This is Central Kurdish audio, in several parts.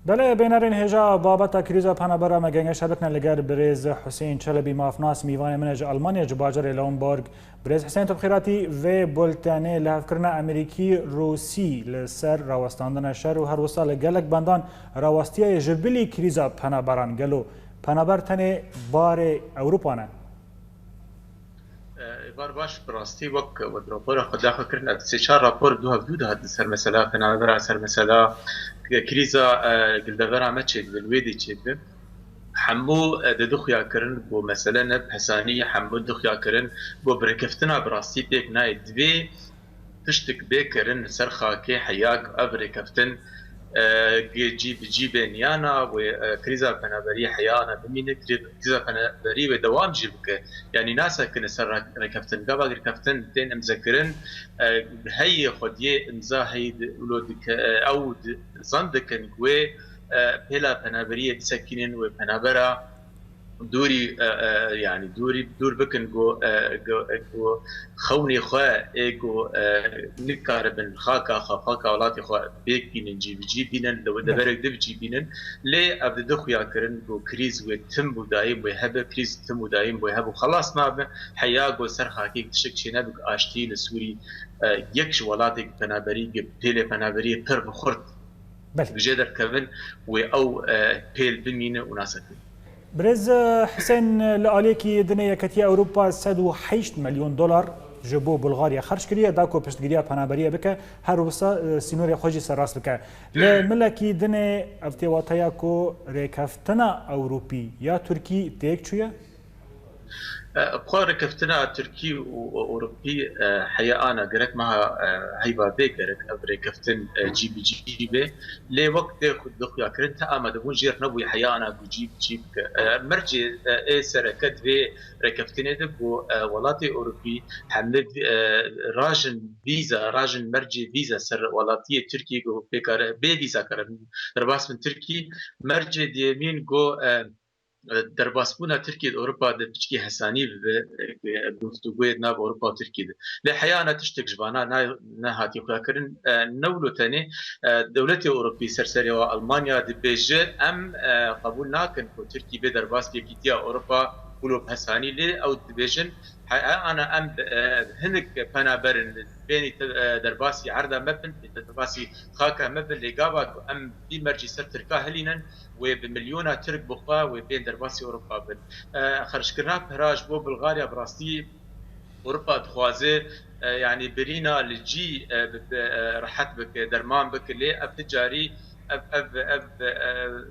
بله بینرین هجا بابتا کریزا پنابرا مگنگ شبکنا لگر برز حسین چلبی مافناس میوان منج آلمانیا جباجر لونبورگ برز حسین تبخیراتی و بولتانه لحفکرنا امریکی روسی لسر راوستاندن شهر و هر وصال گلک بندان راوستیای جبلی کریزا پنابران گلو پنابر تنه بار اوروپانه بار باش براستی وقت و راپور خدا خکرنا سه چهار راپور دو هاد سر مثلا پنابرا سر مثلا كريزا قلدبرا ما تشد الويدي تشد حمو دخيا كرن بو مثلا بحسانية حمو دخيا كرن بو بركفتنا براستي بيك ناي دوي تشتك بيكرن سرخا كي حياك ابركفتن جيب نيانا وكريزا بنابري حيانا بمين كريزا بنابري ودوام جيبك يعني ناسا كن سر ركفتن قبل ركفتن تين مذكرن هي خديه امزا هي ولودك او زندك نقوي بلا بنابري تسكنين وبنابرا دوري يعني دور بكن جو خوني خوا ايجو نكاربن خاكا ولاتي خوا بيك بينن جي بينن لو دبرك دب جي بينن لي ابد دخيا كرن جو كريز وتم بدايم وهب كريز تم بدايم وهب خلاص ما حيا جو سرخا كيك تشكشي نبك اشتي لسوري يكش ولاتي بنابري بيل بنابري بر بخرت بجدر كفن او بيل بمين وناسك برز حسين لآليكي دنيا كتيا أوروبا 108 مليون دولار جبو بلغاريا خرج كريا داكو بشتغريا بانابريا بك هر وسا سينوريا خوجي سراس بك لملكي دنيا افتواتياكو ريكافتنا أوروبي يا تركي تيك شوية بخار ركفتنا تركي وأوروبي حيا أنا قرأت معها هيبا بيكرت أبري كفتن جيبي لي وقت خد دخيا كرنتا أما دبون جير نبوي حيا أنا جيب مرجي سركت في ركفتني دبو ولاتي أوروبي حمد راجن فيزا راجن مرجي فيزا سر ولاتي تركي جو بيكر بي فيزا كرن درباس من تركي مرجي ديمين جو درباسبونا تركيا اوروبا دبچكي حساني بگفتگوی ناب اوروبا و تركيا لحيا انا تشتك جبانا نهاتي خاكرن نولو تاني دولتي اوروبي سرسري والمانيا دبيج ام قبول ناكن كو تركيا بدرباس بيكيتيا اوروبا ولو حساني لي او دبيجن انا ام هنك بنابرن بيني درباسي عرضه مبن درباسي خاكا مبن لقابا ام بمرجي سر تركا هلينا وبمليون ترك بخوا وبين درباسي اوروبا بن خرج كرنا بهراج بو بلغاريا براستي اوروبا دخوازي يعني برينا لجي رحت بك درمان بك لي اب تجاري اب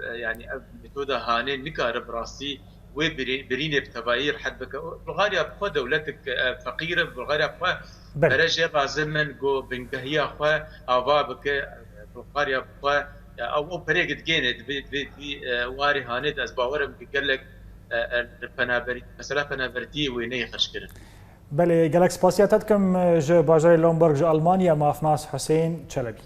يعني اب ميثودا هاني نكار براستي وبريني بتباير حد بك بلغاريا بخوا دولتك فقيره بلغاريا بخوا درجه رازمن جو بنقهيا بخوا افا بك بلغاريا بخوا او بريقت جينت في واري هانيت از باورم قال لك بنابري مثلا بنابرتي ويني خشكره بله جالكس باسياتكم ج باجر لومبورغ ج المانيا مافناس حسين چلبي